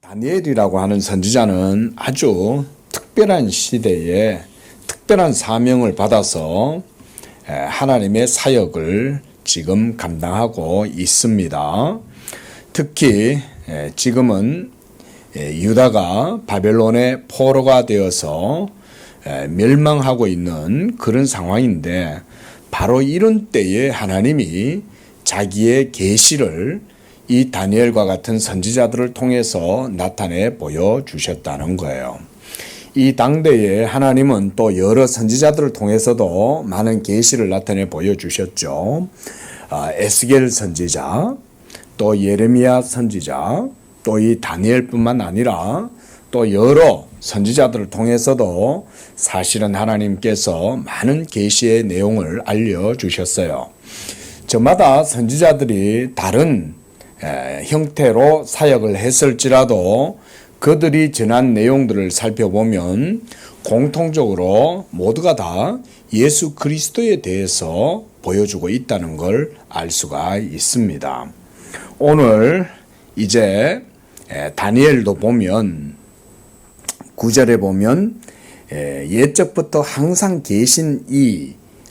다니엘이라고 하는 선지자는 아주 특별한 시대에 특별한 사명을 받아서 하나님의 사역을 지금 감당하고 있습니다. 특히 지금은 유다가 바벨론의 포로가 되어서 멸망하고 있는 그런 상황인데, 바로 이런 때에 하나님이 자기의 계시를 이 다니엘과 같은 선지자들을 통해서 나타내 보여주셨다는 거예요. 이 당대에 하나님은 또 여러 선지자들을 통해서도 많은 계시를 나타내 보여주셨죠. 에스겔 선지자, 또 예레미야 선지자, 또 이 다니엘뿐만 아니라 또 여러 선지자들을 통해서도 사실은 하나님께서 많은 계시의 내용을 알려주셨어요. 저마다 선지자들이 다른 형태로 사역을 했을지라도 그들이 전한 내용들을 살펴보면 공통적으로 모두가 다 예수 그리스도에 대해서 보여주고 있다는 걸 알 수가 있습니다. 오늘 이제 다니엘도 보면 9절에 보면 옛적부터 항상 계신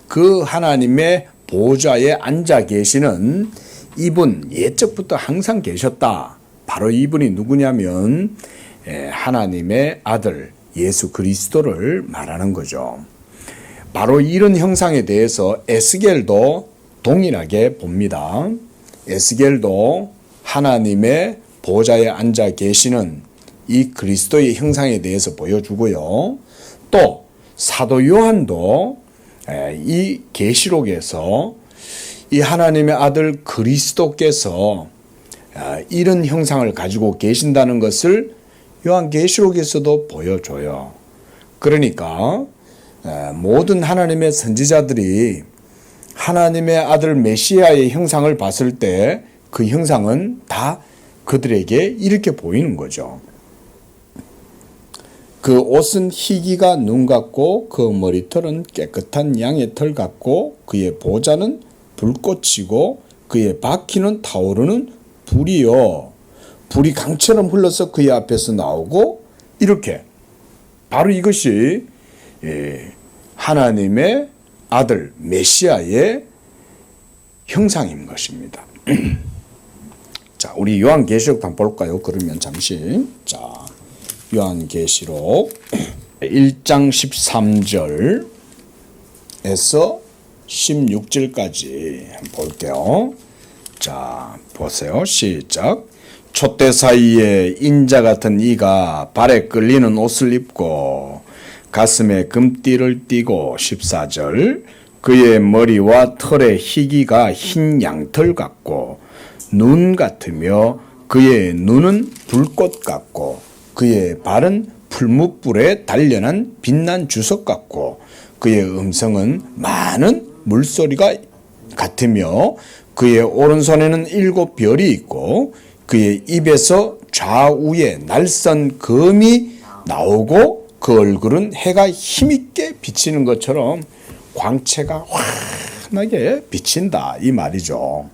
그 하나님의 보좌에 앉아 계시는 이분, 옛적부터 항상 계셨다. 바로 이분이 누구냐면 하나님의 아들 예수 그리스도를 말하는 거죠. 바로 이런 형상에 대해서 에스겔도 동일하게 봅니다. 에스겔도 하나님의 보좌에 앉아 계시는 이 그리스도의 형상에 대해서 보여주고요. 또 사도 요한도 이 계시록에서 이 하나님의 아들 그리스도께서 이런 형상을 가지고 계신다는 것을 요한계시록에서도 보여줘요. 그러니까 모든 하나님의 선지자들이 하나님의 아들 메시아의 형상을 봤을 때 그 형상은 다 그들에게 이렇게 보이는 거죠. 그 옷은 희기가 눈 같고 그 머리털은 깨끗한 양의 털 같고 그의 보좌는 불꽃이고 그의 바퀴는 타오르는 불이요. 불이 강처럼 흘러서 그의 앞에서 나오고, 이렇게 바로 이것이 하나님의 아들 메시아의 형상인 것입니다. 자, 우리 요한계시록 한번 볼까요? 그러면 잠시. 자, 요한계시록 1장 13절에서 16절까지 한번 볼게요. 자, 보세요. 시작. 촛대 사이에 인자 같은 이가 발에 끌리는 옷을 입고 가슴에 금띠를 띠고, 14절. 그의 머리와 털의 희기가 흰 양털 같고 눈 같으며 그의 눈은 불꽃 같고 그의 발은 풀무불에 단련한 빛난 주석 같고 그의 음성은 많은 물소리가 같으며 그의 오른손에는 7별이 있고 그의 입에서 좌우에 날선 검이 나오고 그 얼굴은 해가 힘있게 비치는 것처럼 광채가 환하게 비친다, 이 말이죠.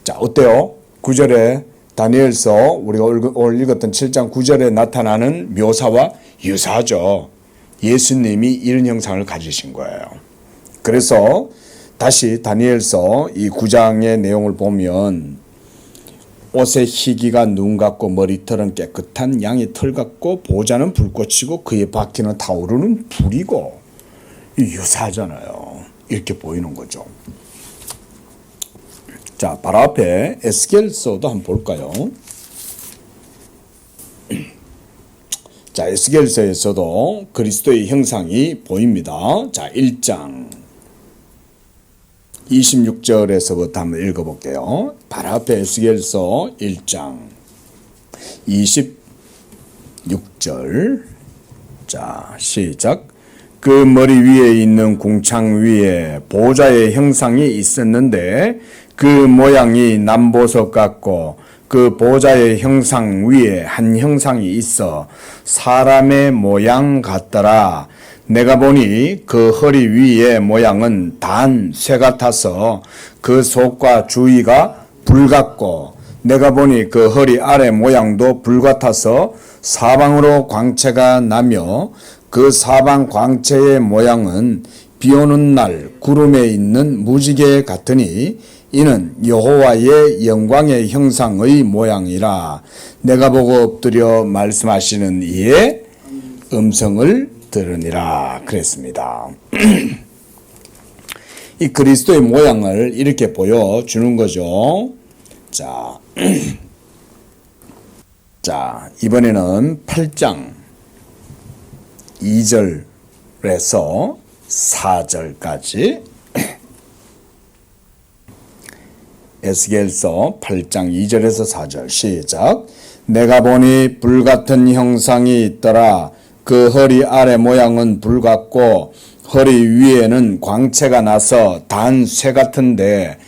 자, 어때요? 9절에 다니엘서 우리가 오늘 읽었던 7장 9절에 나타나는 묘사와 유사하죠. 예수님이 이런 형상을 가지신 거예요. 그래서 다시 다니엘서 이 9장의 내용을 보면 옷의 희기가 눈 같고 머리털은 깨끗한 양의 털 같고 보좌는 불꽃이고 그의 바퀴는 타오르는 불이고, 유사하잖아요. 이렇게 보이는 거죠. 자, 바로 앞에 에스겔서도 한번 볼까요? 자, 에스겔서에서도 그리스도의 형상이 보입니다. 자, 1장 26절에서부터 한번 읽어볼게요. 바로 앞에 에스겔서 1장 26절. 자, 시작. 그 머리 위에 있는 궁창 위에 보좌의 형상이 있었는데 그 모양이 남보석 같고 그 보좌의 형상 위에 한 형상이 있어 사람의 모양 같더라. 내가 보니 그 허리 위의 모양은 단 쇠 같아서 그 속과 주위가 불 같고 내가 보니 그 허리 아래 모양도 불같아서 사방으로 광채가 나며 그 사방 광채의 모양은 비오는 날 구름에 있는 무지개 같으니 이는 여호와의 영광의 형상의 모양이라. 내가 보고 엎드려 말씀하시는 이의 음성을 들으니라 그랬습니다. 이 그리스도의 모양을 이렇게 보여주는 거죠. 자, 이번에는 8장 2절에서 4절까지 에스겔서 8장 2절에서 4절 시작. 내가 보니 불같은 형상이 있더라. 그 허리 아래 모양은 불같고 허리 위에는 광채가 나서 단 쇠 같은데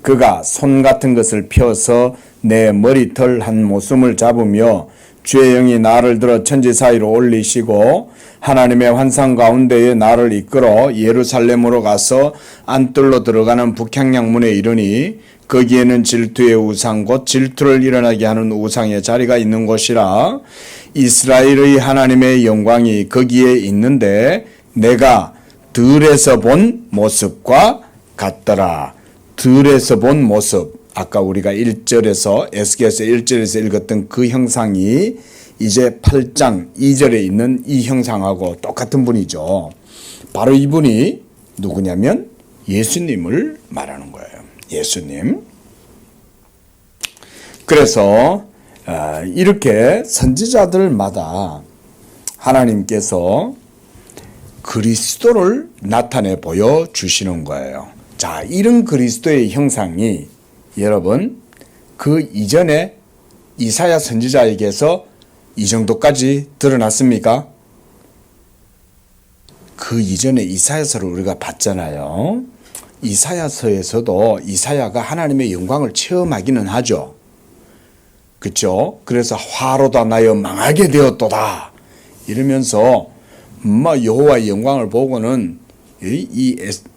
그가 손 같은 것을 펴서 내 머리털 한 모숨을 잡으며 주의 영이 나를 들어 천지 사이로 올리시고 하나님의 환상 가운데에 나를 이끌어 예루살렘으로 가서 안뜰로 들어가는 북향양 문에 이르니 거기에는 질투의 우상 곧 질투를 일어나게 하는 우상의 자리가 있는 곳이라. 이스라엘의 하나님의 영광이 거기에 있는데 내가 들에서 본 모습과 같더라. 들에서 본 모습, 아까 우리가 1절에서 에스겔서 1절에서 읽었던 그 형상이 이제 8장 2절에 있는 이 형상하고 똑같은 분이죠. 바로 이분이 누구냐면 예수님을 말하는 거예요. 예수님. 그래서 이렇게 선지자들마다 하나님께서 그리스도를 나타내 보여주시는 거예요. 자, 이런 그리스도의 형상이 여러분 그 이전에 이사야 선지자에게서 이 정도까지 드러났습니까? 그 이전에 이사야서를 우리가 봤잖아요. 이사야서에서도 이사야가 하나님의 영광을 체험하기는 하죠. 그렇죠? 그래서 화로다 나여 망하게 되었도다 이러면서 여호와의 영광을 보고는 이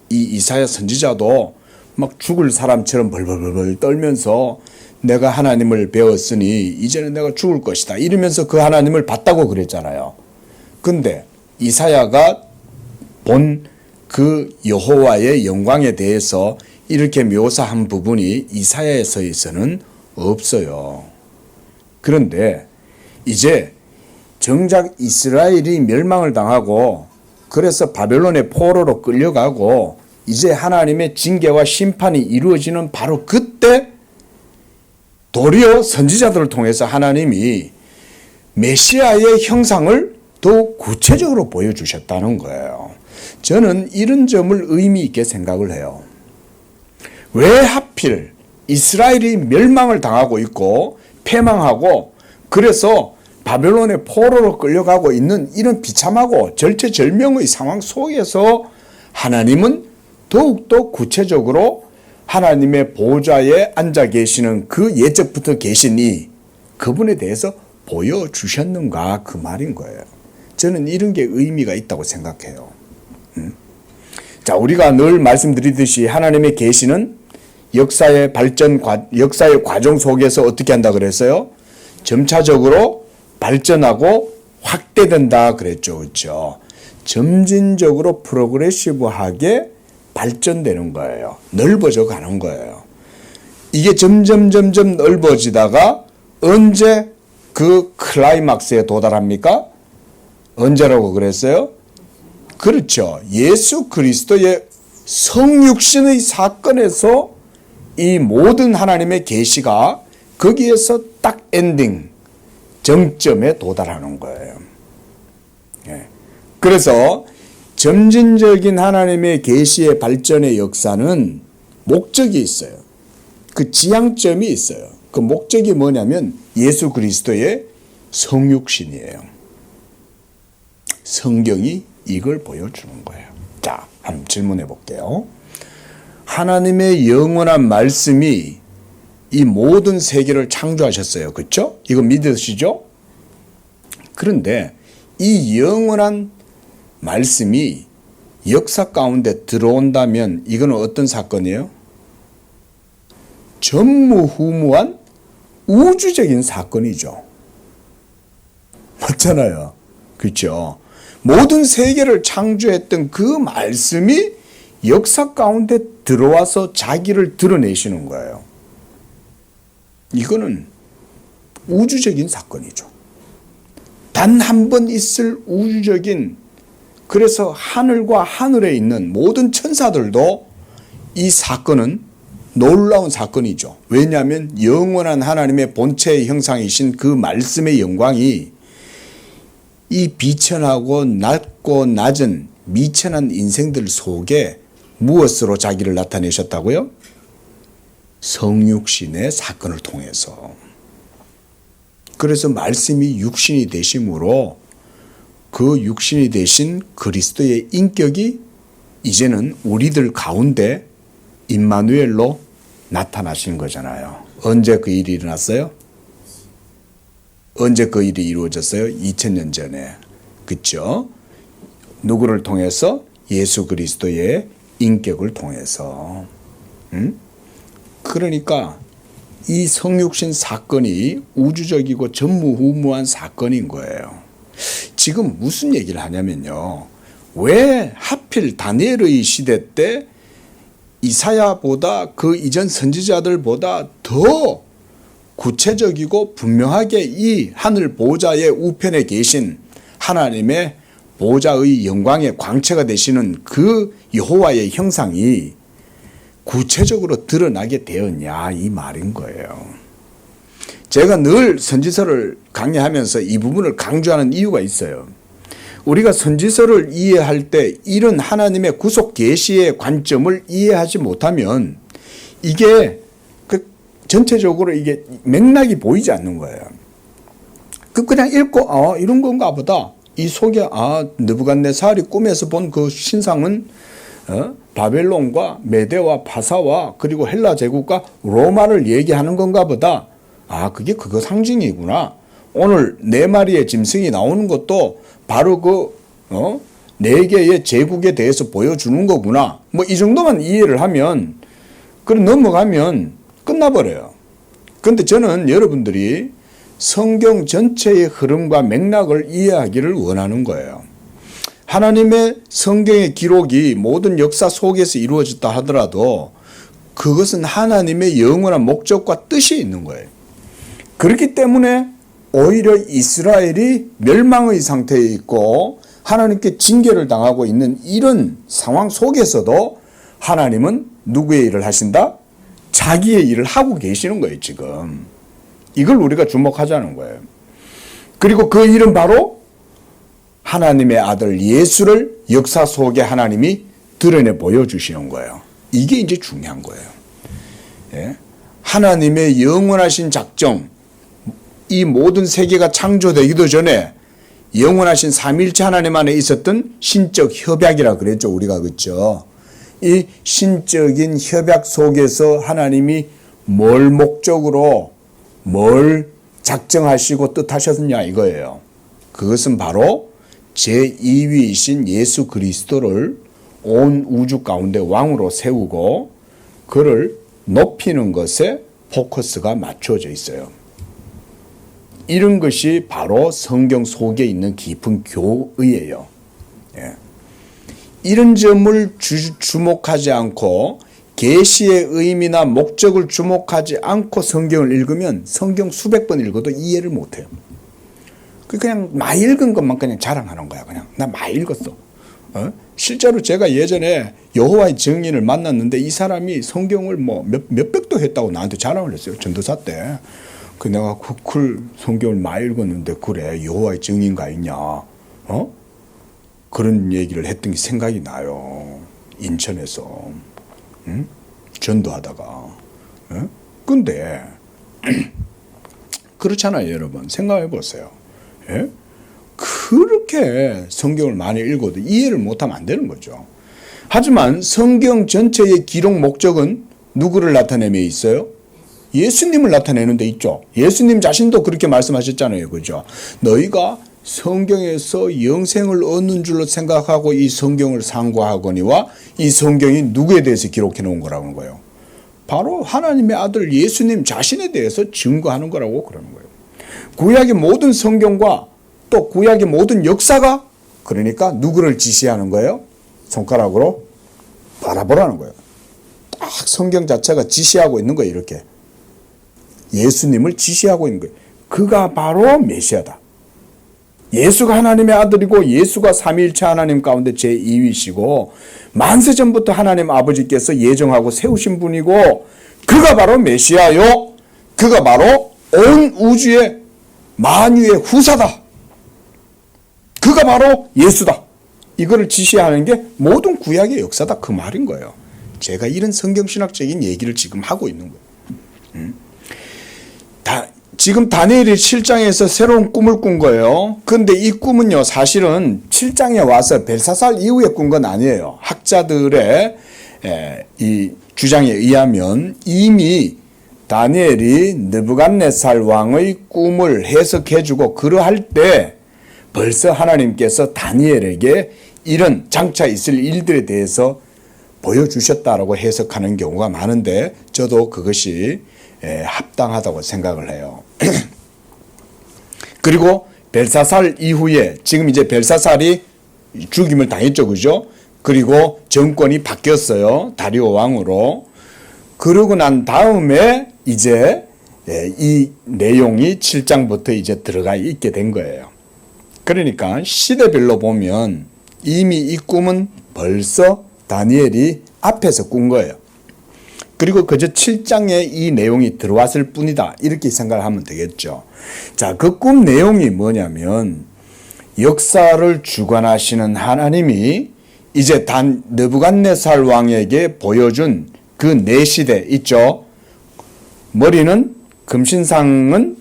이사야 선지자도 막 죽을 사람처럼 벌벌벌 떨면서 내가 하나님을 배웠으니 이제는 내가 죽을 것이다 이러면서 그 하나님을 봤다고 그랬잖아요. 근데 이사야가 본 그 여호와의 영광에 대해서 이렇게 묘사한 부분이 이사야서에서는 없어요. 그런데 이제 정작 이스라엘이 멸망을 당하고 그래서 바벨론의 포로로 끌려가고 이제 하나님의 징계와 심판이 이루어지는 바로 그때 도리어 선지자들을 통해서 하나님이 메시아의 형상을 더욱 구체적으로 보여주셨다는 거예요. 저는 이런 점을 의미 있게 생각을 해요. 왜 하필 이스라엘이 멸망을 당하고 있고 패망하고 그래서 바벨론의 포로로 끌려가고 있는 이런 비참하고 절체절명의 상황 속에서 하나님은 더욱더 구체적으로 하나님의 보좌에 앉아 계시는 그 예적부터 계시니 그분에 대해서 보여주셨는가 그 말인 거예요. 저는 이런 게 의미가 있다고 생각해요. 자, 우리가 늘 말씀드리듯이 하나님의 계시는 역사의 발전, 역사의 과정 속에서 어떻게 한다 그랬어요? 점차적으로 발전하고 확대된다 그랬죠. 그렇죠? 점진적으로 프로그레시브하게 발전되는 거예요. 넓어져 가는 거예요. 이게 점점 넓어지다가 언제 그 클라이막스에 도달합니까? 언제라고 그랬어요? 그렇죠. 예수 그리스도의 성육신의 사건에서 이 모든 하나님의 계시가 거기에서 딱 엔딩, 정점에 도달하는 거예요. 그래서 점진적인 하나님의 계시의 발전의 역사는 목적이 있어요. 그 지향점이 있어요. 그 목적이 뭐냐면 예수 그리스도의 성육신이에요. 성경이 이걸 보여주는 거예요. 자, 한번 질문해 볼게요. 하나님의 영원한 말씀이 이 모든 세계를 창조하셨어요. 그렇죠? 이거 믿으시죠? 그런데 이 영원한 말씀이 역사 가운데 들어온다면 이거는 어떤 사건이에요? 전무후무한 우주적인 사건이죠. 맞잖아요. 그렇죠? 모든 세계를 창조했던 그 말씀이 역사 가운데 들어와서 자기를 드러내시는 거예요. 이거는 우주적인 사건이죠. 단 한 번 있을 우주적인, 그래서 하늘과 하늘에 있는 모든 천사들도 이 사건은 놀라운 사건이죠. 왜냐하면 영원한 하나님의 본체의 형상이신 그 말씀의 영광이 이 비천하고 낮고 낮은 미천한 인생들 속에 무엇으로 자기를 나타내셨다고요? 성육신의 사건을 통해서. 그래서 말씀이 육신이 되심으로 그 육신이 되신 그리스도의 인격이 이제는 우리들 가운데 임마누엘로 나타나신 거잖아요. 언제 그 일이 일어났어요? 언제 그 일이 이루어졌어요? 2000년 전에. 그렇죠? 누구를 통해서? 예수 그리스도의 인격을 통해서. 그러니까 이 성육신 사건이 우주적이고 전무후무한 사건인 거예요. 지금 무슨 얘기를 하냐면요. 왜 하필 다니엘의 시대 때 이사야보다 그 이전 선지자들보다 더 구체적이고 분명하게 이 하늘 보좌의 우편에 계신 하나님의 보좌의 영광의 광채가 되시는 그 여호와의 형상이 구체적으로 드러나게 되었냐 이 말인 거예요. 제가 늘 선지서를 강의하면서 이 부분을 강조하는 이유가 있어요. 우리가 선지서를 이해할 때 이런 하나님의 구속 계시의 관점을 이해하지 못하면 이게 전체적으로 이게 맥락이 보이지 않는 거예요. 그냥 읽고 이런 건가 보다. 이 속에 느부갓네살이 꿈에서 본 그 신상은 바벨론과 메대와 파사와 그리고 헬라 제국과 로마를 얘기하는 건가 보다. 그게 그거 상징이구나. 오늘 4마리의 짐승이 나오는 것도 바로 그 4개의 제국에 대해서 보여주는 거구나. 뭐 이 정도만 이해를 하면 그럼 넘어가면 끝나버려요. 그런데 저는 여러분들이 성경 전체의 흐름과 맥락을 이해하기를 원하는 거예요. 하나님의 성경의 기록이 모든 역사 속에서 이루어졌다 하더라도 그것은 하나님의 영원한 목적과 뜻이 있는 거예요. 그렇기 때문에 오히려 이스라엘이 멸망의 상태에 있고 하나님께 징계를 당하고 있는 이런 상황 속에서도 하나님은 누구의 일을 하신다? 자기의 일을 하고 계시는 거예요, 지금. 이걸 우리가 주목하자는 거예요. 그리고 그 일은 바로 하나님의 아들 예수를 역사 속에 하나님이 드러내 보여주시는 거예요. 이게 이제 중요한 거예요. 예? 하나님의 영원하신 작정, 이 모든 세계가 창조되기도 전에 영원하신 삼위일체 하나님 안에 있었던 신적 협약이라 그랬죠. 우리가 그렇죠. 이 신적인 협약 속에서 하나님이 뭘 목적으로 뭘 작정하시고 뜻하셨느냐 이거예요. 그것은 바로 제2위이신 예수 그리스도를 온 우주 가운데 왕으로 세우고 그를 높이는 것에 포커스가 맞춰져 있어요. 이런 것이 바로 성경 속에 있는 깊은 교의예요. 예. 이런 점을 주목하지 않고 계시의 의미나 목적을 주목하지 않고 성경을 읽으면 성경 수백 번 읽어도 이해를 못해요. 그냥 많이 읽은 것만 그냥 자랑하는 거야. 그냥 나 많이 읽었어. 실제로 제가 예전에 여호와의 증인을 만났는데 이 사람이 성경을 뭐 몇백도 했다고 나한테 자랑을 했어요. 전도사 때. 내가 성경을 많이 읽었는데 그래 여호와의 증인가 있냐? 그런 얘기를 했던 게 생각이 나요. 인천에서 전도하다가. 근데 그렇잖아요, 여러분. 생각해 보세요. 예? 그렇게 성경을 많이 읽어도 이해를 못하면 안 되는 거죠. 하지만 성경 전체의 기록 목적은 누구를 나타내며 있어요? 예수님을 나타내는 데 있죠. 예수님 자신도 그렇게 말씀하셨잖아요. 그죠? 너희가 성경에서 영생을 얻는 줄로 생각하고 이 성경을 상고하거니와 이 성경이 누구에 대해서 기록해 놓은 거라는 거예요. 바로 하나님의 아들 예수님 자신에 대해서 증거하는 거라고 그러는 거예요. 구약의 모든 성경과 또 구약의 모든 역사가 그러니까 누구를 지시하는 거예요? 손가락으로 바라보라는 거예요. 딱 성경 자체가 지시하고 있는 거예요. 이렇게 예수님을 지시하고 있는 거예요. 그가 바로 메시아다. 예수가 하나님의 아들이고 예수가 삼위일체 하나님 가운데 제2위시고 만세전부터 하나님 아버지께서 예정하고 세우신 분이고 그가 바로 메시아요. 그가 바로 온 우주의 만유의 후사다. 그가 바로 예수다. 이거를 지시하는 게 모든 구약의 역사다. 그 말인 거예요. 제가 이런 성경신학적인 얘기를 지금 하고 있는 거예요. 지금 다니엘이 7장에서 새로운 꿈을 꾼 거예요. 근데 이 꿈은요, 사실은 7장에 와서 벨사살 이후에 꾼 건 아니에요. 학자들의 이 주장에 의하면 이미 다니엘이 느부갓네살 왕의 꿈을 해석해주고 그러할 때 벌써 하나님께서 다니엘에게 이런 장차 있을 일들에 대해서 보여주셨다라고 해석하는 경우가 많은데 저도 그것이 합당하다고 생각을 해요. 그리고 벨사살 이후에 지금 이제 벨사살이 죽임을 당했죠. 그죠? 그리고 정권이 바뀌었어요. 다리오 왕으로. 그러고 난 다음에 이제 이 내용이 7장부터 이제 들어가 있게 된 거예요. 그러니까 시대별로 보면 이미 이 꿈은 벌써 다니엘이 앞에서 꾼 거예요. 그리고 그저 7장에 이 내용이 들어왔을 뿐이다. 이렇게 생각을 하면 되겠죠. 자, 그 꿈 내용이 뭐냐면 역사를 주관하시는 하나님이 이제 느부갓네살 왕에게 보여준 그 네 시대 있죠. 머리는 금신상은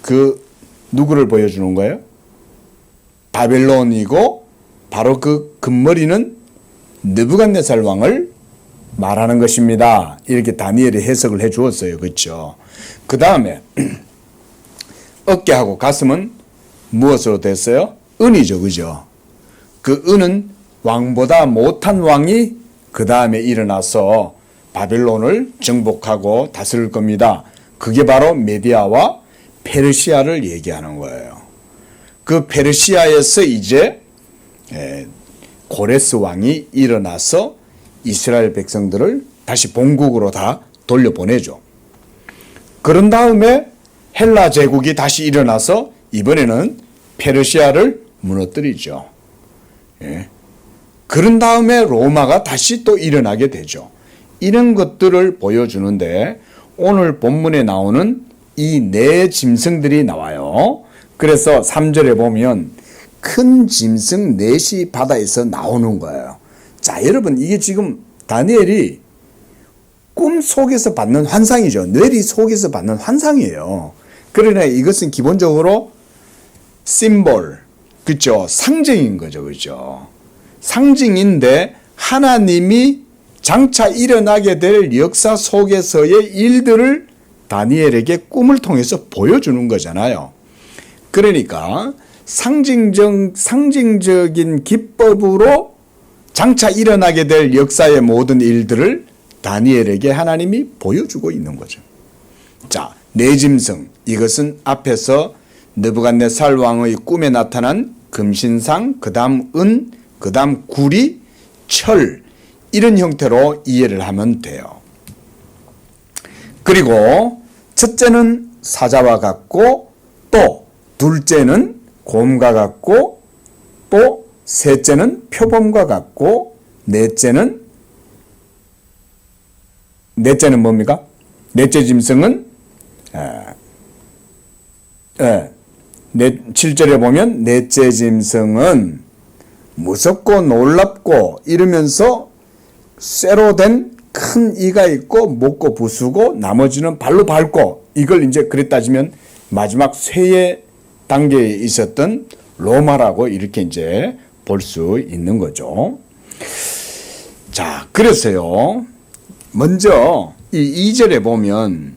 그 누구를 보여주는 거예요? 바벨론이고 바로 그 금머리는 느부갓네살 왕을 말하는 것입니다. 이렇게 다니엘이 해석을 해 주었어요. 그렇죠? 그 다음에 어깨하고 가슴은 무엇으로 됐어요? 은이죠. 그죠? 그 은은 왕보다 못한 왕이 그 다음에 일어나서 바벨론을 정복하고 다스릴 겁니다. 그게 바로 메디아와 페르시아를 얘기하는 거예요. 그 페르시아에서 이제 고레스 왕이 일어나서 이스라엘 백성들을 다시 본국으로 다 돌려보내죠. 그런 다음에 헬라 제국이 다시 일어나서 이번에는 페르시아를 무너뜨리죠. 그런 다음에 로마가 다시 또 일어나게 되죠. 이런 것들을 보여주는데 오늘 본문에 나오는 이 네 짐승들이 나와요. 그래서 3절에 보면 큰 짐승 넷이 바다에서 나오는 거예요. 자, 여러분 이게 지금 다니엘이 꿈 속에서 받는 환상이죠. 뇌리 속에서 받는 환상이에요. 그러나 이것은 기본적으로 심볼, 그렇죠? 상징인 거죠. 그렇죠? 상징인데 하나님이 장차 일어나게 될 역사 속에서의 일들을 다니엘에게 꿈을 통해서 보여주는 거잖아요. 그러니까 상징적인 기법으로 장차 일어나게 될 역사의 모든 일들을 다니엘에게 하나님이 보여주고 있는 거죠. 자, 네 짐승, 이것은 앞에서 느부갓네살 왕의 꿈에 나타난 금신상, 그 다음 은, 그 다음 구리, 철, 이런 형태로 이해를 하면 돼요. 그리고 첫째는 사자와 같고, 또 둘째는 곰과 같고, 또 셋째는 표범과 같고, 넷째는 뭡니까? 넷째 짐승은 7절에 보면 넷째 짐승은 무섭고 놀랍고 이러면서 쇠로 된 큰 이가 있고 목고 부수고 나머지는 발로 밟고, 이걸 이제 그래 따지면 마지막 쇠의 단계에 있었던 로마라고 이렇게 이제 볼 수 있는 거죠. 자, 그래서요. 먼저 이 2절에 보면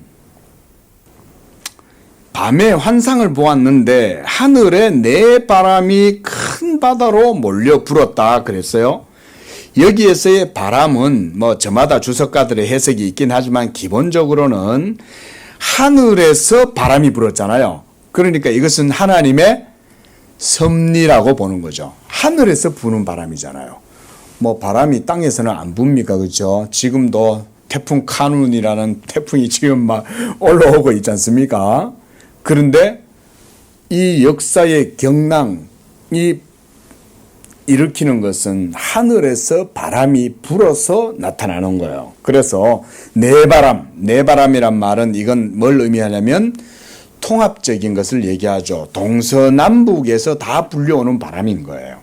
밤에 환상을 보았는데 하늘에 네 바람이 큰 바다로 몰려 불었다 그랬어요. 여기에서의 바람은 뭐 저마다 주석가들의 해석이 있긴 하지만 기본적으로는 하늘에서 바람이 불었잖아요. 그러니까 이것은 하나님의 섭리라고 보는 거죠. 하늘에서 부는 바람이잖아요. 뭐 바람이 땅에서는 안 붑니까? 그렇죠? 지금도 태풍 카눈이라는 태풍이 지금 막 올라오고 있지 않습니까? 그런데 이 역사의 경랑이 일으키는 것은 하늘에서 바람이 불어서 나타나는 거예요. 그래서 내바람이란 말은 이건 뭘 의미하냐면 통합적인 것을 얘기하죠. 동서남북에서 다 불려오는 바람인 거예요.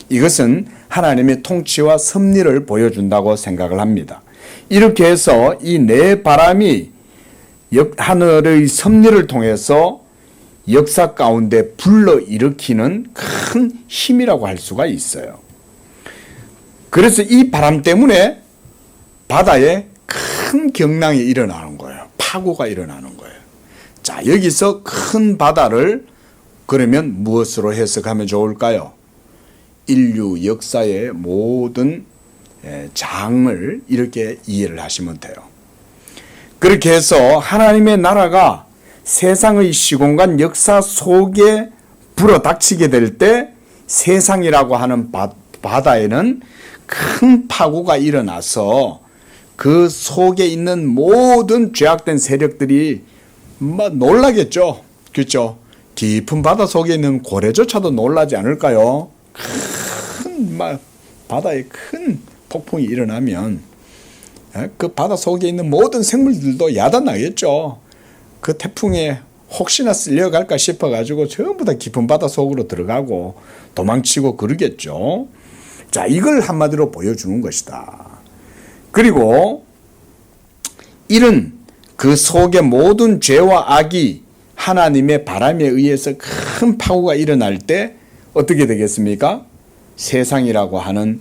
이것은 하나님의 통치와 섭리를 보여준다고 생각을 합니다. 이렇게 해서 이 내바람이 하늘의 섭리를 통해서 역사 가운데 불러일으키는 큰 힘이라고 할 수가 있어요. 그래서 이 바람 때문에 바다에 큰 경랑이 일어나는 거예요. 파고가 일어나는 거예요. 자, 여기서 큰 바다를 그러면 무엇으로 해석하면 좋을까요? 인류 역사의 모든 장을 이렇게 이해를 하시면 돼요. 그렇게 해서 하나님의 나라가 세상의 시공간 역사 속에 불어닥치게 될 때 세상이라고 하는 바다에는 큰 파고가 일어나서 그 속에 있는 모든 죄악된 세력들이 막 놀라겠죠. 그렇죠? 깊은 바다 속에 있는 고래조차도 놀라지 않을까요? 바다에 큰 폭풍이 일어나면 그 바다 속에 있는 모든 생물들도 야단나겠죠. 그 태풍에 혹시나 쓸려갈까 싶어가지고 전부 다 깊은 바다 속으로 들어가고 도망치고 그러겠죠. 자, 이걸 한마디로 보여주는 것이다. 그리고 이런 그 속의 모든 죄와 악이 하나님의 바람에 의해서 큰 파고가 일어날 때 어떻게 되겠습니까? 세상이라고 하는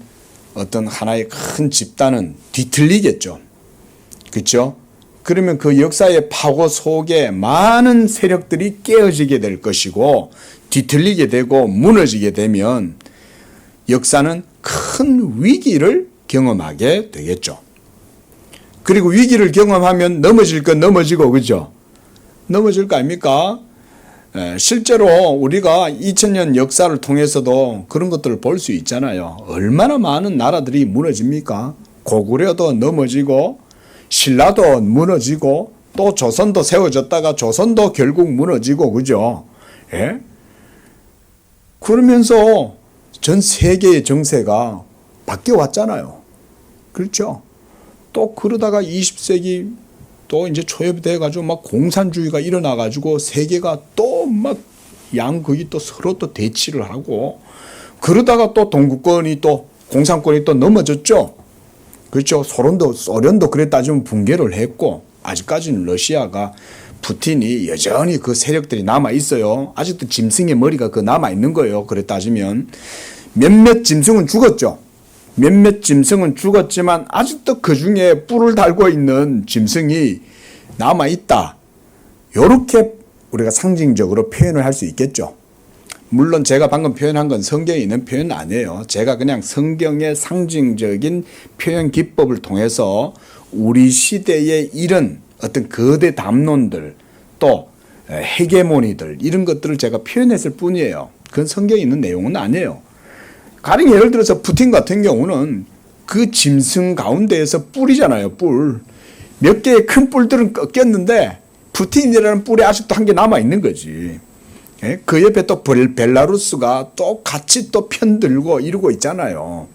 어떤 하나의 큰 집단은 뒤틀리겠죠. 그렇죠? 그러면 그 역사의 파고 속에 많은 세력들이 깨어지게 될 것이고 뒤틀리게 되고 무너지게 되면 역사는 큰 위기를 경험하게 되겠죠. 그리고 위기를 경험하면 넘어질 건 넘어지고, 그죠? 넘어질 거 아닙니까? 실제로 우리가 2000년 역사를 통해서도 그런 것들을 볼 수 있잖아요. 얼마나 많은 나라들이 무너집니까? 고구려도 넘어지고 신라도 무너지고 또 조선도 세워졌다가 조선도 결국 무너지고, 그죠? 예? 그러면서 전 세계의 정세가 바뀌어 왔잖아요. 그렇죠? 또 그러다가 20세기 또 이제 초엽돼가지고 막 공산주의가 일어나가지고 세계가 또 막 양극이 또 서로 또 대치를 하고 그러다가 또 동구권이 또 공산권이 또 넘어졌죠. 그렇죠. 소련도 그래 따지면 붕괴를 했고 아직까지는 러시아가 푸틴이 여전히 그 세력들이 남아 있어요. 아직도 짐승의 머리가 그 남아 있는 거예요. 그래 따지면 몇몇 짐승은 죽었죠. 몇몇 짐승은 죽었지만 아직도 그 중에 뿔을 달고 있는 짐승이 남아 있다. 요렇게 우리가 상징적으로 표현을 할 수 있겠죠. 물론 제가 방금 표현한 건 성경에 있는 표현은 아니에요. 제가 그냥 성경의 상징적인 표현 기법을 통해서 우리 시대의 이런 어떤 거대 담론들 또 헤게모니들 이런 것들을 제가 표현했을 뿐이에요. 그건 성경에 있는 내용은 아니에요. 가령 예를 들어서 푸틴 같은 경우는 그 짐승 가운데에서 뿔이잖아요. 뿔. 몇 개의 큰 뿔들은 꺾였는데 푸틴이라는 뿔이 아직도 한 개 남아있는 거지. 그 옆에 또 벨라루스가 또 같이 또 편들고 이러고 있잖아요.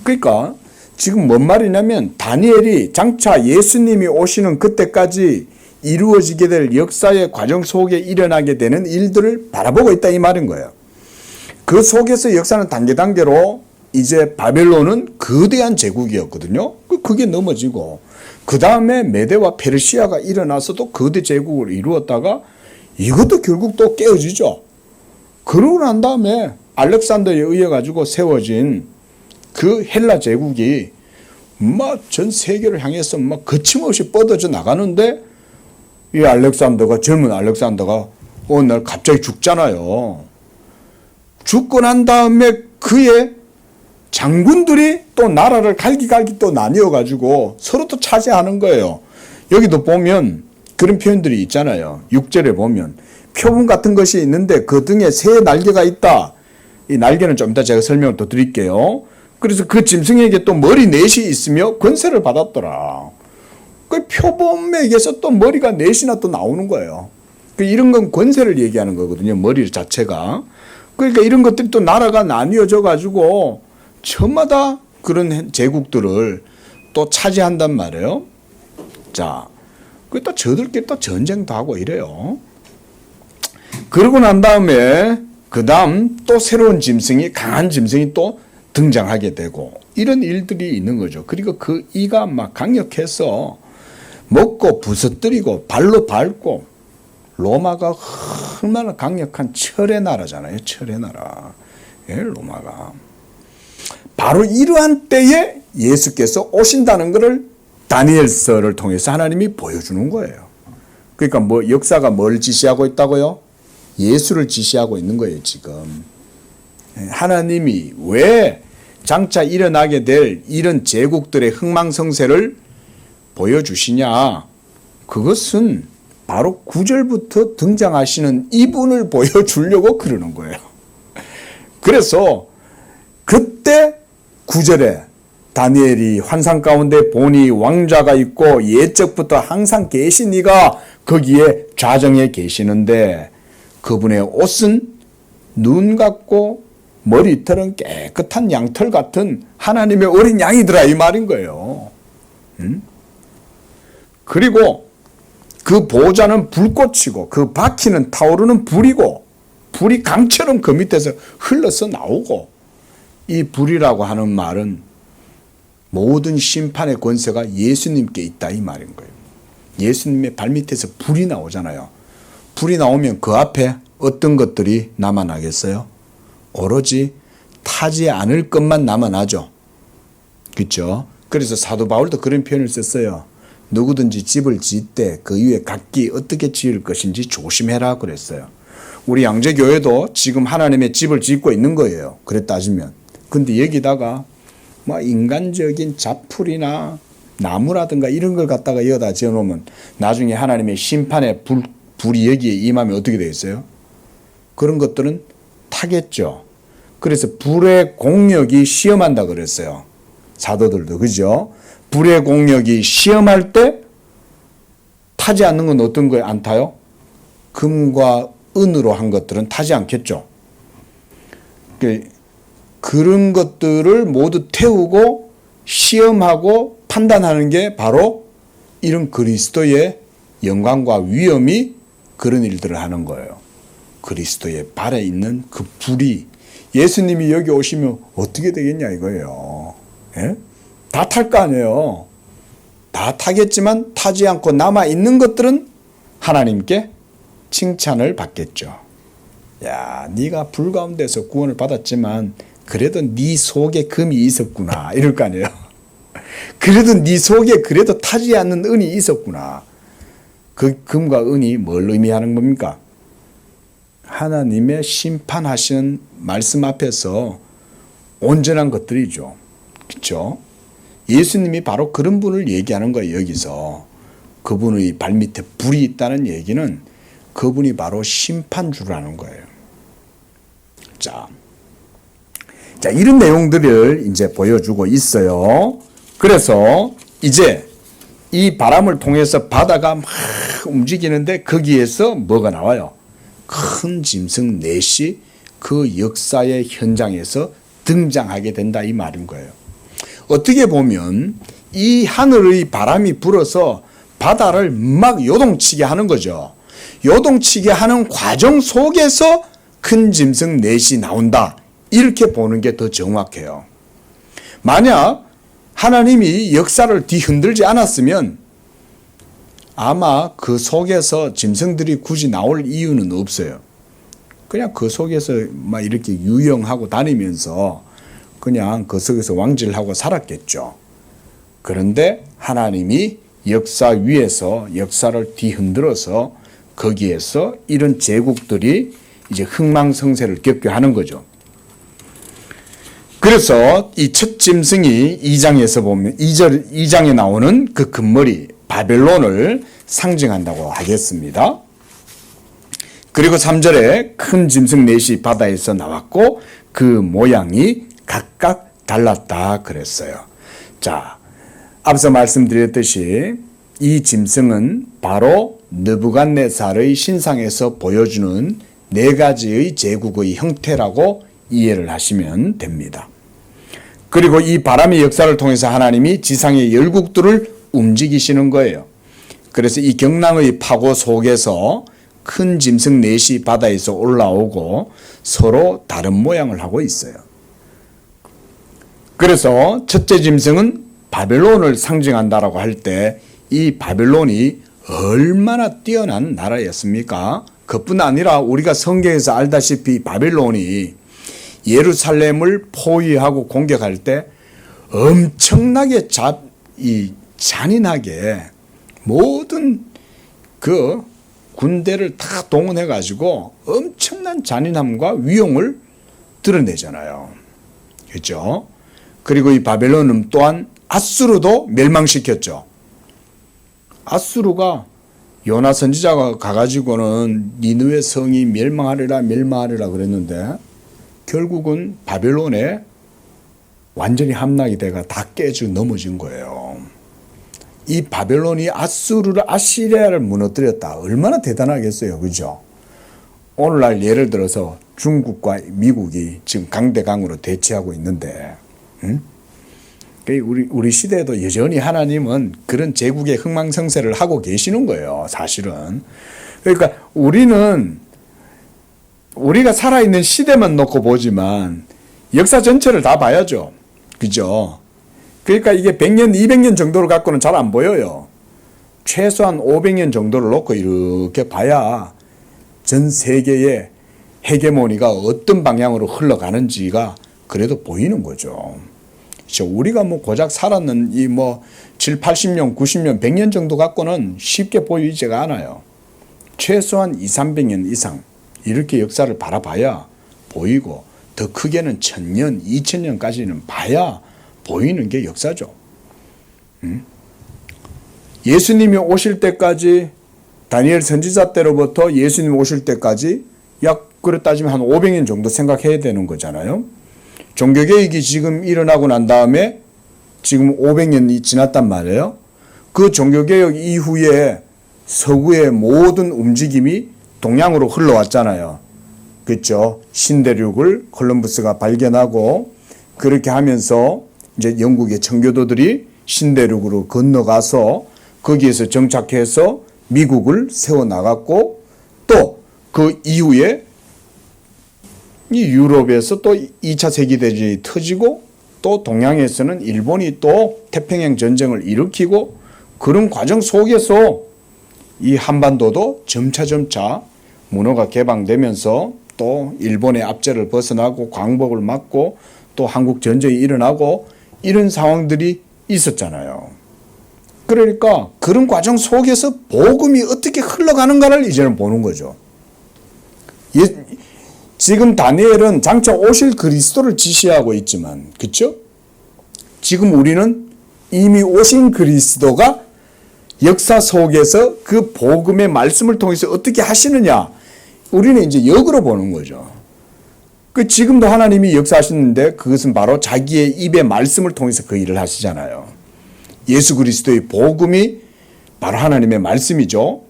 그러니까 지금 뭔 말이냐면 다니엘이 장차 예수님이 오시는 그때까지 이루어지게 될 역사의 과정 속에 일어나게 되는 일들을 바라보고 있다 이 말인 거예요. 그 속에서 역사는 단계단계로 이제 바벨론은 거대한 제국이었거든요. 그게 넘어지고 그 다음에 메대와 페르시아가 일어나서도 거대 제국을 이루었다가 이것도 결국 또 깨어지죠. 그러고 난 다음에 알렉산더에 의해 가지고 세워진 그 헬라 제국이 막 전 세계를 향해서 막 거침없이 뻗어져 나가는데 이 알렉산더가 젊은 알렉산더가 어느 날 갑자기 죽잖아요. 죽고 난 다음에 그의 장군들이 또 나라를 갈기갈기 또 나뉘어 가지고 서로 또 차지하는 거예요. 여기도 보면 그런 표현들이 있잖아요. 6절에 보면 표범 같은 것이 있는데 그 등에 새 날개가 있다. 이 날개는 좀 이따 제가 설명을 또 드릴게요. 그래서 그 짐승에게 또 머리 넷이 있으며 권세를 받았더라. 그 표범에게서 또 머리가 넷이나 또 나오는 거예요. 이런 건 권세를 얘기하는 거거든요. 머리 자체가. 그러니까 이런 것들이 또 나라가 나뉘어져 가지고 저마다 그런 제국들을 또 차지한단 말이에요. 자, 또 저들끼리 또 전쟁도 하고 이래요. 그러고 난 다음에 그 다음 또 새로운 짐승이 강한 짐승이 또 등장하게 되고 이런 일들이 있는 거죠. 그리고 그 이가 막 강력해서 먹고 부서뜨리고 발로 밟고 로마가 얼마나 강력한 철의 나라잖아요. 철의 나라. 예, 로마가. 바로 이러한 때에 예수께서 오신다는 것을 다니엘서를 통해서 하나님이 보여주는 거예요. 그러니까 뭐 역사가 뭘 지시하고 있다고요? 예수를 지시하고 있는 거예요, 지금. 하나님이 왜 장차 일어나게 될 이런 제국들의 흥망성쇠를 보여주시냐? 그것은 바로 9절부터 등장하시는 이분을 보여주려고 그러는 거예요. 그래서 그때 9절에 다니엘이 환상 가운데 보니 왕좌가 있고 예적부터 항상 계신 이가 거기에 좌정에 계시는데 그분의 옷은 눈 같고 머리털은 깨끗한 양털 같은 하나님의 어린 양이더라 이 말인 거예요. 그리고 그 보좌는 불꽃이고 그 바퀴는 타오르는 불이고 불이 강처럼 그 밑에서 흘러서 나오고 이 불이라고 하는 말은 모든 심판의 권세가 예수님께 있다 이 말인 거예요. 예수님의 발밑에서 불이 나오잖아요. 불이 나오면 그 앞에 어떤 것들이 남아나겠어요? 오로지 타지 않을 것만 남아나죠. 그렇죠? 그래서 사도 바울도 그런 표현을 썼어요. 누구든지 집을 지을 때 그 위에 각기 어떻게 지을 것인지 조심해라 그랬어요. 우리 양재교회도 지금 하나님의 집을 짓고 있는 거예요. 그래 따지면. 근데 여기다가 뭐 인간적인 자풀이나 나무라든가 이런 걸 갖다가 여기다 지어놓으면 나중에 하나님의 심판의 불이 여기에 임하면 어떻게 되겠어요? 그런 것들은 타겠죠. 그래서 불의 공력이 시험한다 그랬어요. 사도들도 그죠? 불의 공력이 시험할 때 타지 않는 건 어떤 거에 안 타요? 금과 은으로 한 것들은 타지 않겠죠. 그런 것들을 모두 태우고 시험하고 판단하는 게 바로 이런 그리스도의 영광과 위엄이 그런 일들을 하는 거예요. 그리스도의 발에 있는 그 불이 예수님이 여기 오시면 어떻게 되겠냐 이거예요. 예? 다 탈 거 아니에요. 다 타겠지만 타지 않고 남아있는 것들은 하나님께 칭찬을 받겠죠. 야, 네가 불 가운데서 구원을 받았지만 그래도 네 속에 금이 있었구나 이럴 거 아니에요. 그래도 네 속에 그래도 타지 않는 은이 있었구나. 그 금과 은이 뭘 의미하는 겁니까? 하나님의 심판하시는 말씀 앞에서 온전한 것들이죠. 그렇죠? 예수님이 바로 그런 분을 얘기하는 거예요. 여기서 그분의 발밑에 불이 있다는 얘기는 그분이 바로 심판주라는 거예요. 자, 이런 내용들을 이제 보여주고 있어요. 그래서 이제 이 바람을 통해서 바다가 막 움직이는데 거기에서 뭐가 나와요? 큰 짐승 넷이 그 역사의 현장에서 등장하게 된다 이 말인 거예요. 어떻게 보면 이 하늘의 바람이 불어서 바다를 막 요동치게 하는 거죠. 요동치게 하는 과정 속에서 큰 짐승 넷이 나온다. 이렇게 보는 게 더 정확해요. 만약 하나님이 역사를 뒤흔들지 않았으면 아마 그 속에서 짐승들이 굳이 나올 이유는 없어요. 그냥 그 속에서 막 이렇게 유영하고 다니면서 그냥 그 속에서 왕질하고 살았겠죠. 그런데 하나님이 역사 위에서 역사를 뒤흔들어서 거기에서 이런 제국들이 이제 흥망성쇠를 겪게 하는 거죠. 그래서 이 첫 짐승이 2장에서 보면 2장에 나오는 그 금머리 바벨론을 상징한다고 하겠습니다. 그리고 3절에 큰 짐승 넷이 바다에서 나왔고 그 모양이 각각 달랐다 그랬어요. 자, 앞서 말씀드렸듯이 이 짐승은 바로 느부갓네살의 신상에서 보여주는 네 가지의 제국의 형태라고 이해를 하시면 됩니다. 그리고 이 바람의 역사를 통해서 하나님이 지상의 열국들을 움직이시는 거예요. 그래서 이 경랑의 파고 속에서 큰 짐승 넷이 바다에서 올라오고 서로 다른 모양을 하고 있어요. 그래서 첫째 짐승은 바벨론을 상징한다라고 할 때 이 바벨론이 얼마나 뛰어난 나라였습니까? 그뿐 아니라 우리가 성경에서 알다시피 바벨론이 예루살렘을 포위하고 공격할 때 엄청나게 잔인하게 모든 그 군대를 다 동원해 가지고 엄청난 잔인함과 위용을 드러내잖아요. 그렇죠? 그리고 이 바벨론은 또한 아수르도 멸망시켰죠. 아수르가 요나 선지자가 가가지고는 니느웨 성이 멸망하리라 그랬는데 결국은 바벨론에 완전히 함락이 돼가 다 깨져 넘어진 거예요. 이 바벨론이 아시리아를 무너뜨렸다. 얼마나 대단하겠어요. 그죠? 오늘날 예를 들어서 중국과 미국이 지금 강대강으로 대치하고 있는데, 우리 시대에도 여전히 하나님은 그런 제국의 흥망성쇠를 하고 계시는 거예요. 사실은. 그러니까 우리가 살아있는 시대만 놓고 보지만 역사 전체를 다 봐야죠. 그죠? 그러니까 이게 100년, 200년 정도를 갖고는 잘 안 보여요. 최소한 500년 정도를 놓고 이렇게 봐야 전 세계의 헤게모니가 어떤 방향으로 흘러가는지가 그래도 보이는 거죠. 우리가 고작 살았는 7, 80년, 90년, 100년 정도 갖고는 쉽게 보이지가 않아요. 최소한 2, 300년 이상 이렇게 역사를 바라봐야 보이고 더 크게는 1000년, 2000년까지는 봐야 보이는 게 역사죠. 예수님이 오실 때까지 다니엘 선지자 때로부터 예수님 오실 때까지 약 그래 따지면 한 500년 정도 생각해야 되는 거잖아요. 종교개혁이 지금 일어나고 난 다음에 지금 500년이 지났단 말이에요. 그 종교개혁 이후에 서구의 모든 움직임이 동양으로 흘러왔잖아요. 그렇죠? 신대륙을 콜럼버스가 발견하고 그렇게 하면서 이제 영국의 청교도들이 신대륙으로 건너가서 거기에서 정착해서 미국을 세워나갔고 또 그 이후에 이 유럽에서 또 2차 세계대전이 터지고 또 동양에서는 일본이 또 태평양 전쟁을 일으키고 그런 과정 속에서 이 한반도도 점차 문호가 개방되면서 또 일본의 압제를 벗어나고 광복을 맞고 또 한국 전쟁이 일어나고 이런 상황들이 있었잖아요. 그러니까 그런 과정 속에서 복음이 어떻게 흘러가는가를 이제는 보는 거죠. 지금 다니엘은 장차 오실 그리스도를 지시하고 있지만, 그렇죠? 지금 우리는 이미 오신 그리스도가 역사 속에서 그 복음의 말씀을 통해서 어떻게 하시느냐, 우리는 이제 역으로 보는 거죠. 지금도 하나님이 역사하시는데 그것은 바로 자기의 입의 말씀을 통해서 그 일을 하시잖아요. 예수 그리스도의 복음이 바로 하나님의 말씀이죠.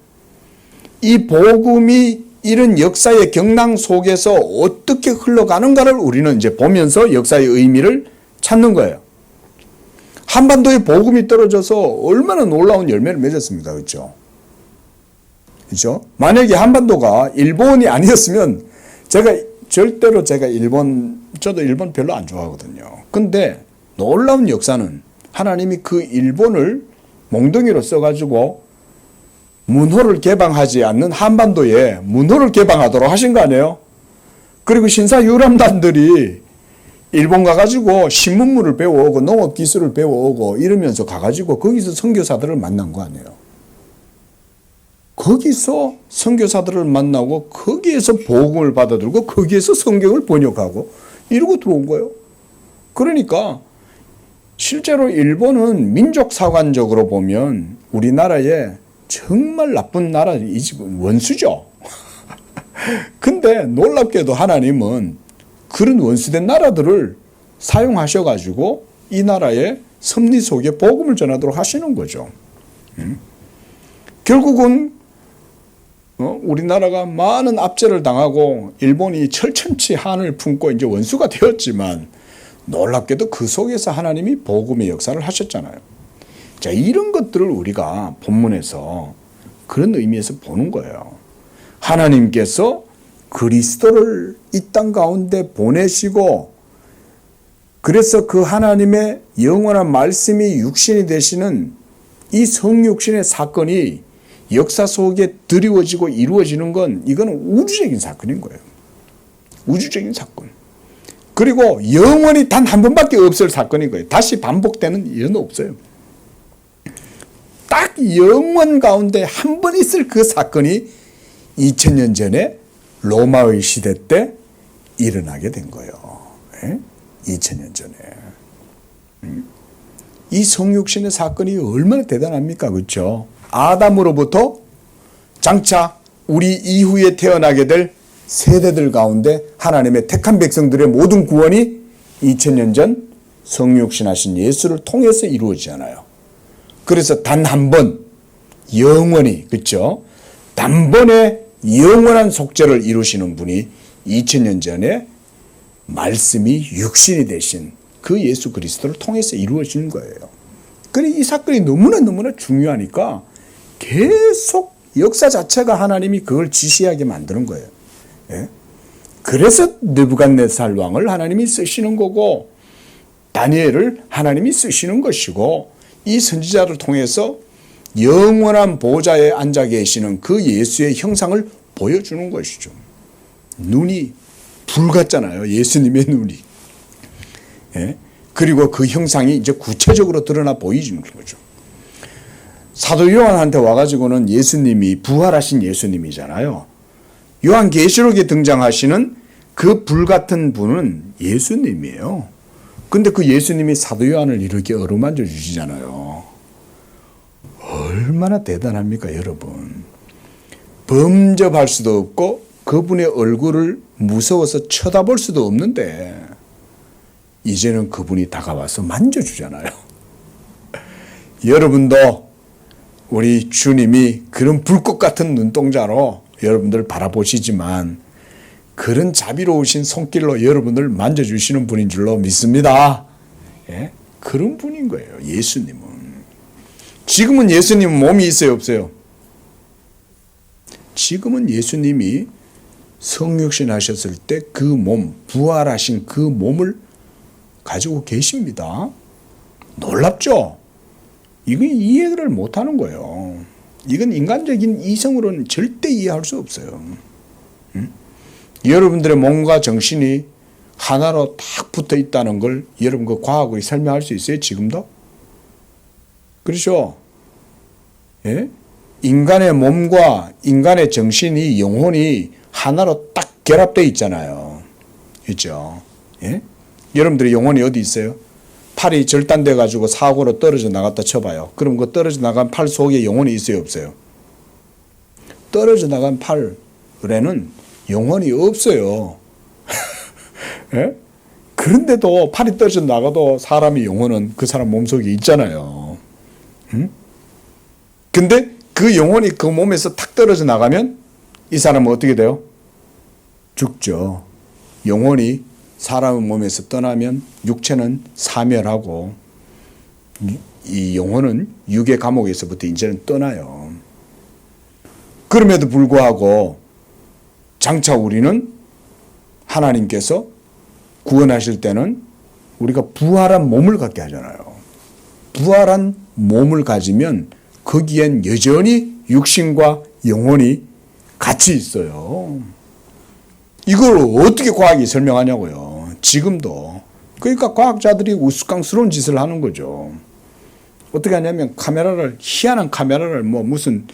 이 복음이 이런 역사의 경랑 속에서 어떻게 흘러가는가를 우리는 이제 보면서 역사의 의미를 찾는 거예요. 한반도에 복음이 떨어져서 얼마나 놀라운 열매를 맺었습니까? 그렇죠? 그렇죠? 만약에 한반도가 일본이 아니었으면 저도 일본 별로 안 좋아하거든요. 근데 놀라운 역사는 하나님이 그 일본을 몽둥이로 써가지고 문호를 개방하지 않는 한반도에 문호를 개방하도록 하신 거 아니에요? 그리고 신사유람단들이 일본 가가지고 신문물을 배워오고 농업기술을 배워오고 이러면서 가가지고 거기서 선교사들을 만난 거 아니에요? 거기서 선교사들을 만나고 거기에서 복음을 받아들고 거기에서 성경을 번역하고 이러고 들어온 거예요. 그러니까 실제로 일본은 민족사관적으로 보면 우리나라의 정말 나쁜 나라, 이 집은 원수죠. 근데 놀랍게도 하나님은 그런 원수된 나라들을 사용하셔가지고 이 나라의 섭리 속에 복음을 전하도록 하시는 거죠. 결국은 우리나라가 많은 압제를 당하고 일본이 철천치 한을 품고 이제 원수가 되었지만 놀랍게도 그 속에서 하나님이 복음의 역사를 하셨잖아요. 자, 이런 것들을 우리가 본문에서 그런 의미에서 보는 거예요. 하나님께서 그리스도를 이 땅 가운데 보내시고 그래서 그 하나님의 영원한 말씀이 육신이 되시는 이 성육신의 사건이 역사 속에 드리워지고 이루어지는 건 이거는 우주적인 사건인 거예요. 우주적인 사건. 그리고 영원히 단 한 번밖에 없을 사건인 거예요. 다시 반복되는 일은 없어요. 딱 영원 가운데 한 번 있을 그 사건이 2000년 전에 로마의 시대 때 일어나게 된 거예요. 2000년 전에. 이 성육신의 사건이 얼마나 대단합니까? 그렇죠? 아담으로부터 장차 우리 이후에 태어나게 될 세대들 가운데 하나님의 택한 백성들의 모든 구원이 2000년 전 성육신하신 예수를 통해서 이루어지잖아요. 그래서 단 한 번 영원히, 그렇죠? 단번에 영원한 속죄를 이루시는 분이 2000년 전에 말씀이 육신이 되신 그 예수 그리스도를 통해서 이루어지는 거예요. 그래 이 사건이 너무나 중요하니까 계속 역사 자체가 하나님이 그걸 지시하게 만드는 거예요. 예? 그래서 느부갓네살 왕을 하나님이 쓰시는 거고 다니엘을 하나님이 쓰시는 것이고 이 선지자를 통해서 영원한 보좌에 앉아 계시는 그 예수의 형상을 보여주는 것이죠. 눈이 불 같잖아요. 예수님의 눈이. 예? 그리고 그 형상이 이제 구체적으로 드러나 보이는 거죠. 사도 요한한테 와가지고는 예수님이 부활하신 예수님이잖아요. 요한계시록에 등장하시는 그 불같은 분은 예수님이에요. 근데 그 예수님이 사도 요한을 이렇게 어루만져 주시잖아요. 얼마나 대단합니까, 여러분. 범접할 수도 없고 그분의 얼굴을 무서워서 쳐다볼 수도 없는데 이제는 그분이 다가와서 만져주잖아요. 여러분도 우리 주님이 그런 불꽃 같은 눈동자로 여러분들 바라보시지만 그런 자비로우신 손길로 여러분들 만져주시는 분인 줄로 믿습니다. 예? 그런 분인 거예요, 예수님은. 지금은 예수님은 몸이 있어요, 없어요? 지금은 예수님이 성육신 하셨을 때 그 몸, 부활하신 그 몸을 가지고 계십니다. 놀랍죠? 이건 이해를 못하는 거예요. 이건 인간적인 이성으로는 절대 이해할 수 없어요. 여러분들의 몸과 정신이 하나로 딱 붙어 있다는 걸 여러분 그 과학으로 설명할 수 있어요? 지금도? 그렇죠? 예? 인간의 몸과 인간의 정신이 영혼이 하나로 딱 결합되어 있잖아요. 있죠? 예? 여러분들의 영혼이 어디 있어요? 팔이 절단돼 가지고 사고로 떨어져 나갔다 쳐봐요. 그럼 그 떨어져 나간 팔 속에 영혼이 있어요, 없어요? 떨어져 나간 팔에는 영혼이 없어요. 예? 그런데도 팔이 떨어져 나가도 사람의 영혼은 그 사람 몸속에 있잖아요. 근데 그 영혼이 그 몸에서 탁 떨어져 나가면 이 사람은 어떻게 돼요? 죽죠. 영혼이 사람의 몸에서 떠나면 육체는 사멸하고 이 영혼은 육의 감옥에서부터 이제는 떠나요. 그럼에도 불구하고 장차 우리는 하나님께서 구원하실 때는 우리가 부활한 몸을 갖게 하잖아요. 부활한 몸을 가지면 거기엔 여전히 육신과 영혼이 같이 있어요. 이걸 어떻게 과학이 설명하냐고요. 지금도. 그러니까 과학자들이 우스꽝스러운 짓을 하는 거죠. 어떻게 하냐면 희한한 카메라를 무슨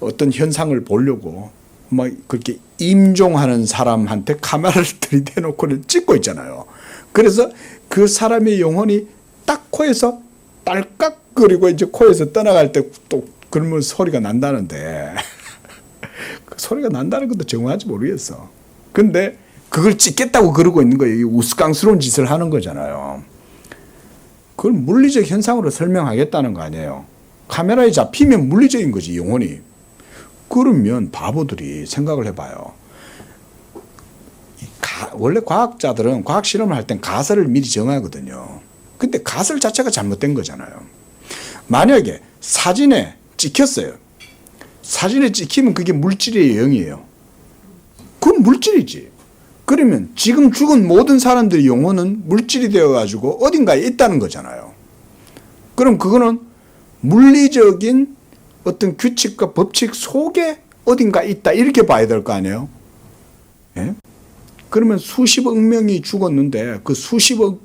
어떤 현상을 보려고 막 그렇게 임종하는 사람한테 카메라를 들이대놓고는 찍고 있잖아요. 그래서 그 사람의 영혼이 딱 코에서 딸깍거리고 이제 코에서 떠나갈 때 또 그러면 소리가 난다는데 그 소리가 난다는 것도 정확한지 모르겠어. 근데 그걸 찍겠다고 그러고 있는 거예요. 우스꽝스러운 짓을 하는 거잖아요. 그걸 물리적 현상으로 설명하겠다는 거 아니에요. 카메라에 잡히면 물리적인 거지, 영혼이. 그러면 바보들이 생각을 해봐요. 원래 과학자들은 과학 실험을 할 땐 가설을 미리 정하거든요. 근데 가설 자체가 잘못된 거잖아요. 만약에 사진에 찍혔어요. 사진에 찍히면 그게 물질의 영이에요. 그건 물질이지. 그러면 지금 죽은 모든 사람들의 영혼은 물질이 되어가지고 어딘가에 있다는 거잖아요. 그럼 그거는 물리적인 어떤 규칙과 법칙 속에 어딘가 있다 이렇게 봐야 될 거 아니에요. 예? 그러면 수십억 명이 죽었는데 그 수십억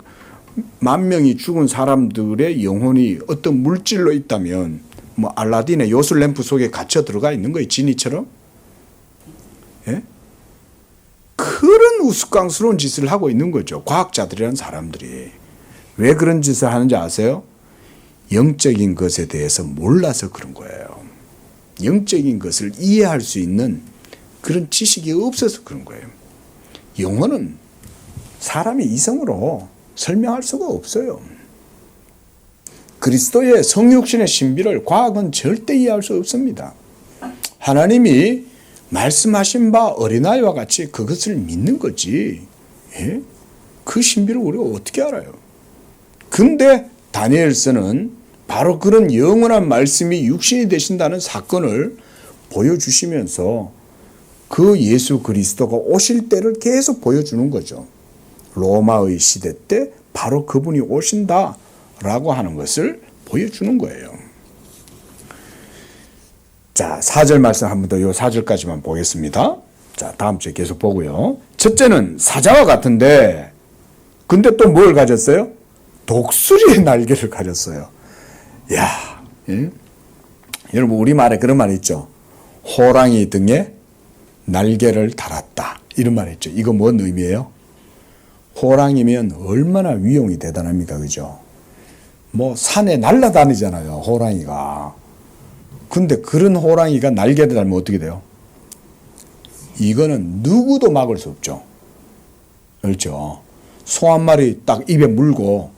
만 명이 죽은 사람들의 영혼이 어떤 물질로 있다면 뭐 알라딘의 요술램프 속에 갇혀 들어가 있는 거예요. 지니처럼. 예? 그런 우스꽝스러운 짓을 하고 있는 거죠. 과학자들이라는 사람들이. 왜 그런 짓을 하는지 아세요? 영적인 것에 대해서 몰라서 그런 거예요. 영적인 것을 이해할 수 있는 그런 지식이 없어서 그런 거예요. 영혼은 사람이 이성으로 설명할 수가 없어요. 그리스도의 성육신의 신비를 과학은 절대 이해할 수 없습니다. 하나님이 말씀하신 바 어린아이와 같이 그것을 믿는 거지. 예? 그 신비를 우리가 어떻게 알아요? 근데 다니엘서는 바로 그런 영원한 말씀이 육신이 되신다는 사건을 보여주시면서 그 예수 그리스도가 오실 때를 계속 보여주는 거죠. 로마의 시대 때 바로 그분이 오신다라고 하는 것을 보여주는 거예요. 자, 4절 말씀 한 번 더 요 4절까지만 보겠습니다. 자, 다음 주에 계속 보고요. 첫째는 사자와 같은데 근데 또 뭘 가졌어요? 독수리의 날개를 가졌어요. 야, 예? 여러분 우리말에 그런 말 있죠. 호랑이 등에 날개를 달았다. 이런 말 있죠. 이거 뭔 의미예요? 호랑이면 얼마나 위용이 대단합니까? 그죠? 뭐 산에 날아다니잖아요. 호랑이가. 근데 그런 호랑이가 날개를 달면 어떻게 돼요? 이거는 누구도 막을 수 없죠. 그렇죠? 소 한 마리 딱 입에 물고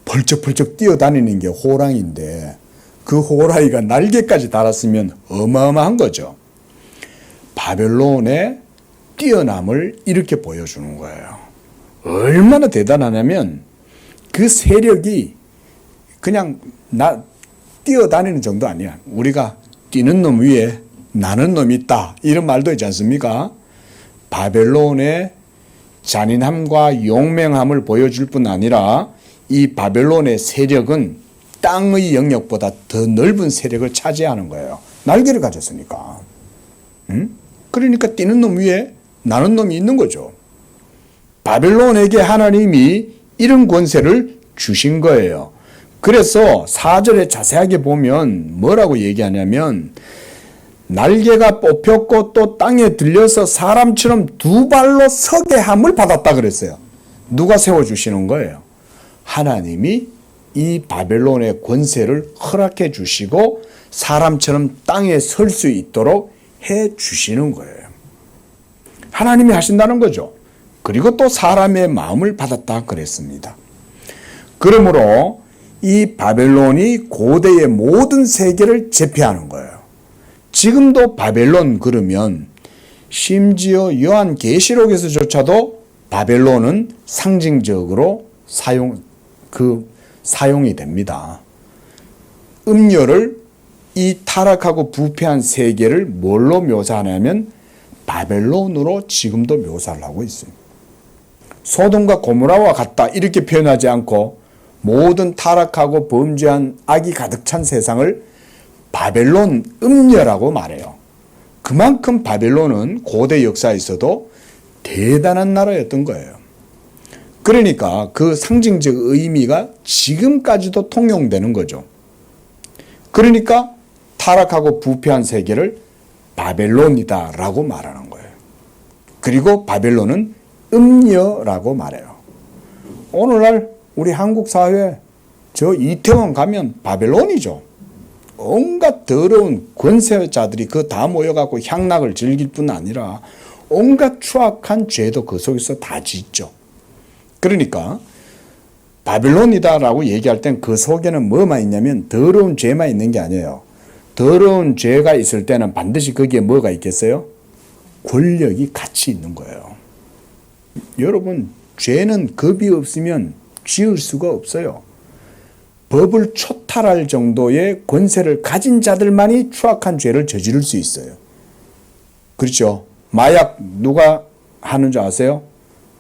벌쩍벌쩍 뛰어다니는 게 호랑이인데 그 호랑이가 날개까지 달았으면 어마어마한 거죠. 바벨론의 뛰어남을 이렇게 보여주는 거예요. 얼마나 대단하냐면 그 세력이 그냥 뛰어다니는 정도 아니야. 우리가 뛰는 놈 위에 나는 놈이 있다. 이런 말도 있지 않습니까? 바벨론의 잔인함과 용맹함을 보여줄 뿐 아니라 이 바벨론의 세력은 땅의 영역보다 더 넓은 세력을 차지하는 거예요. 날개를 가졌으니까. 응? 그러니까 뛰는 놈 위에 나는 놈이 있는 거죠. 바벨론에게 하나님이 이런 권세를 주신 거예요. 그래서 4절에 자세하게 보면 뭐라고 얘기하냐면 날개가 뽑혔고 또 땅에 들려서 사람처럼 두 발로 서게 함을 받았다 그랬어요. 누가 세워주시는 거예요? 하나님이 이 바벨론의 권세를 허락해 주시고 사람처럼 땅에 설 수 있도록 해 주시는 거예요. 하나님이 하신다는 거죠. 그리고 또 사람의 마음을 받았다 그랬습니다. 그러므로 이 바벨론이 고대의 모든 세계를 제패하는 거예요. 지금도 바벨론 그러면 심지어 요한계시록에서조차도 바벨론은 상징적으로 사용이 됩니다. 음료를 이 타락하고 부패한 세계를 뭘로 묘사하냐면 바벨론으로 지금도 묘사를 하고 있어요. 소돔과 고모라와 같다 이렇게 표현하지 않고 모든 타락하고 범죄한 악이 가득 찬 세상을 바벨론 음녀라고 말해요. 그만큼 바벨론은 고대 역사에서도 대단한 나라였던 거예요. 그러니까 그 상징적 의미가 지금까지도 통용되는 거죠. 그러니까 타락하고 부패한 세계를 바벨론이다라고 말하는 거예요. 그리고 바벨론은 음녀라고 말해요. 오늘날 우리 한국 사회 저 이태원 가면 바벨론이죠. 온갖 더러운 권세자들이 그 다 모여갖고 향락을 즐길 뿐 아니라 온갖 추악한 죄도 그 속에서 다 짓죠. 그러니까 바벨론이다라고 얘기할 땐 그 속에는 뭐만 있냐면 더러운 죄만 있는 게 아니에요. 더러운 죄가 있을 때는 반드시 거기에 뭐가 있겠어요? 권력이 같이 있는 거예요. 여러분, 죄는 겁이 없으면 지을 수가 없어요. 법을 초탈할 정도의 권세를 가진 자들만이 추악한 죄를 저지를 수 있어요. 그렇죠? 마약 누가 하는 줄 아세요?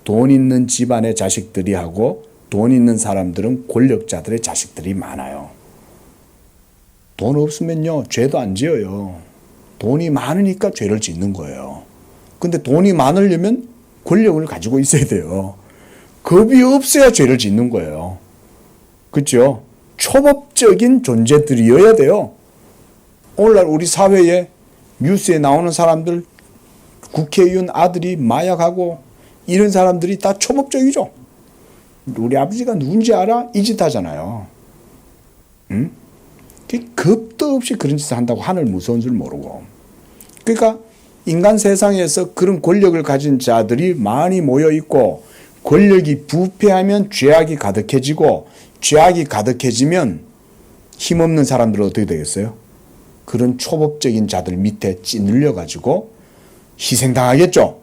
돈 있는 집안의 자식들이 하고 돈 있는 사람들은 권력자들의 자식들이 많아요. 돈 없으면요, 죄도 안 지어요. 돈이 많으니까 죄를 짓는 거예요. 근데 돈이 많으려면 권력을 가지고 있어야 돼요. 겁이 없어야 죄를 짓는 거예요. 그렇죠? 초법적인 존재들이어야 돼요. 오늘날 우리 사회에 뉴스에 나오는 사람들, 국회의원 아들이 마약하고 이런 사람들이 다 초법적이죠. 우리 아버지가 누군지 알아? 이 짓 하잖아요. 응? 겁도 없이 그런 짓을 한다고 하늘 무서운 줄 모르고. 그러니까 인간 세상에서 그런 권력을 가진 자들이 많이 모여 있고 권력이 부패하면 죄악이 가득해지고 죄악이 가득해지면 힘없는 사람들은 어떻게 되겠어요? 그런 초법적인 자들 밑에 찌눌려 가지고 희생당하겠죠.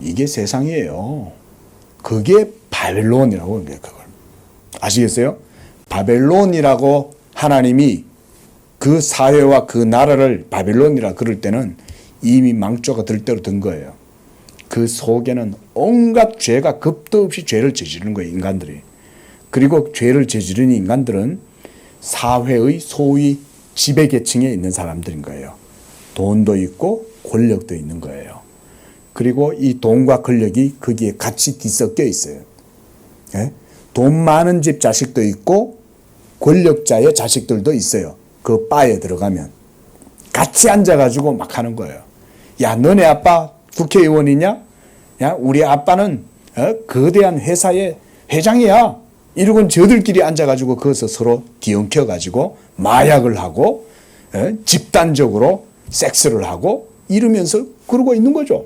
이게 세상이에요. 그게 바벨론이라고 하는 거예요. 그걸 아시겠어요? 바벨론이라고 하나님이 그 사회와 그 나라를 바벨론이라 그럴 때는 이미 망조가 들 대로 든 거예요. 그 속에는 온갖 죄가 겁도 없이 죄를 저지르는 거예요, 인간들이. 그리고 죄를 저지르는 인간들은 사회의 소위 지배계층에 있는 사람들인 거예요. 돈도 있고 권력도 있는 거예요. 그리고 이 돈과 권력이 거기에 같이 뒤섞여 있어요. 예? 돈 많은 집 자식도 있고 권력자의 자식들도 있어요. 그 바에 들어가면 같이 앉아가지고 막 하는 거예요. 야, 너네 아빠 국회의원이냐? 야, 우리 아빠는 거대한 회사의 회장이야. 이러고는 저들끼리 앉아가지고 거기서 서로 뒤엉켜가지고 마약을 하고 집단적으로 섹스를 하고 이러면서 그러고 있는 거죠.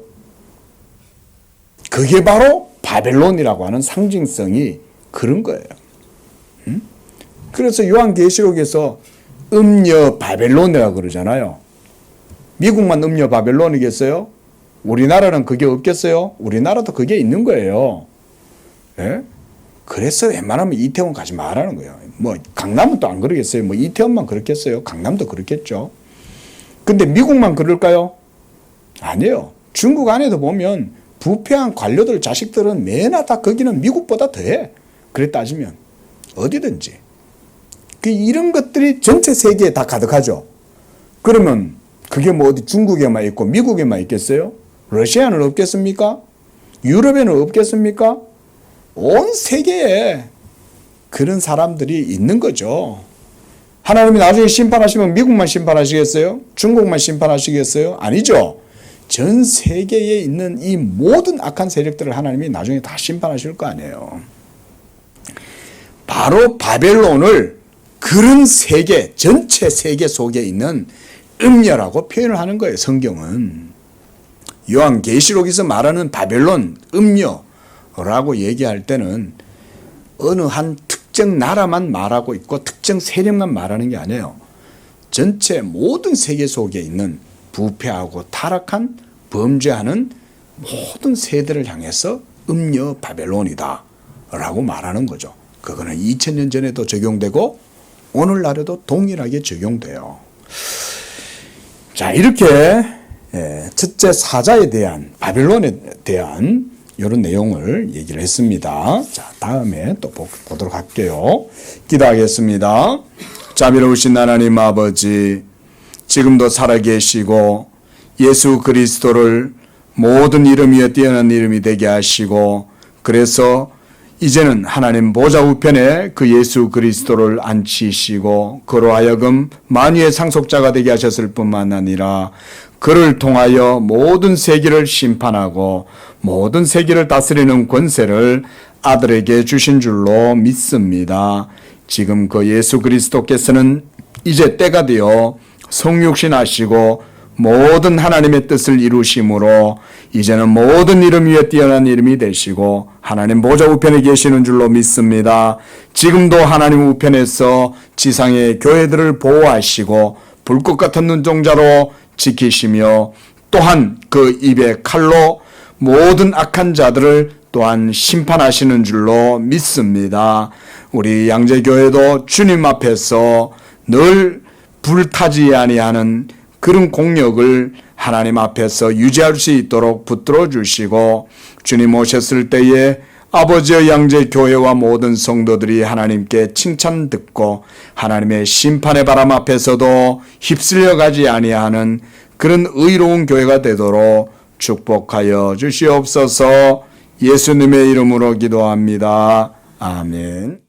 그게 바로 바벨론이라고 하는 상징성이 그런 거예요. 그래서 요한계시록에서 음녀 바벨론이라고 그러잖아요. 미국만 음녀 바벨론이겠어요? 우리나라는 그게 없겠어요? 우리나라도 그게 있는 거예요. 예? 그래서 웬만하면 이태원 가지 말라는 거예요. 뭐 강남은 또 안 그러겠어요? 뭐 이태원만 그렇겠어요? 강남도 그렇겠죠. 근데 미국만 그럴까요? 아니에요. 중국 안에도 보면 부패한 관료들 자식들은 매나 다 거기는 미국보다 더해. 그래 따지면 어디든지. 이런 것들이 전체 세계에 다 가득하죠. 그러면 그게 뭐 어디 중국에만 있고 미국에만 있겠어요? 러시아는 없겠습니까? 유럽에는 없겠습니까? 온 세계에 그런 사람들이 있는 거죠. 하나님이 나중에 심판하시면 미국만 심판하시겠어요? 중국만 심판하시겠어요? 아니죠. 전 세계에 있는 이 모든 악한 세력들을 하나님이 나중에 다 심판하실 거 아니에요. 바로 바벨론을 그런 세계, 전체 세계 속에 있는 음녀라고 표현을 하는 거예요, 성경은. 요한계시록에서 말하는 바벨론, 음녀라고 얘기할 때는 어느 한 특정 나라만 말하고 있고 특정 세력만 말하는 게 아니에요. 전체 모든 세계 속에 있는 부패하고 타락한 범죄하는 모든 세대를 향해서 음녀 바벨론이다 라고 말하는 거죠. 그거는 2000년 전에도 적용되고 오늘날에도 동일하게 적용돼요. 자, 이렇게 첫째 사자에 대한 바벨론에 대한 이런 내용을 얘기를 했습니다. 자, 다음에 또 보도록 할게요. 기도하겠습니다. 자비로우신 하나님 아버지, 지금도 살아계시고 예수 그리스도를 모든 이름 위에 뛰어난 이름이 되게 하시고, 그래서 이제는 하나님 보좌 우편에 그 예수 그리스도를 앉히시고 그로 하여금 만유의 상속자가 되게 하셨을 뿐만 아니라 그를 통하여 모든 세계를 심판하고 모든 세계를 다스리는 권세를 아들에게 주신 줄로 믿습니다. 지금 그 예수 그리스도께서는 이제 때가 되어 성육신하시고 모든 하나님의 뜻을 이루심으로 이제는 모든 이름 위에 뛰어난 이름이 되시고 하나님 보좌 우편에 계시는 줄로 믿습니다. 지금도 하나님 우편에서 지상의 교회들을 보호하시고 불꽃 같은 눈동자로 지키시며 또한 그 입의 칼로 모든 악한 자들을 또한 심판하시는 줄로 믿습니다. 우리 양재교회도 주님 앞에서 늘 불타지 아니하는 그런 공력을 하나님 앞에서 유지할 수 있도록 붙들어 주시고 주님 오셨을 때에 아버지의 양재교회와 모든 성도들이 하나님께 칭찬 듣고 하나님의 심판의 바람 앞에서도 휩쓸려 가지 아니하는 그런 의로운 교회가 되도록 축복하여 주시옵소서. 예수님의 이름으로 기도합니다. 아멘.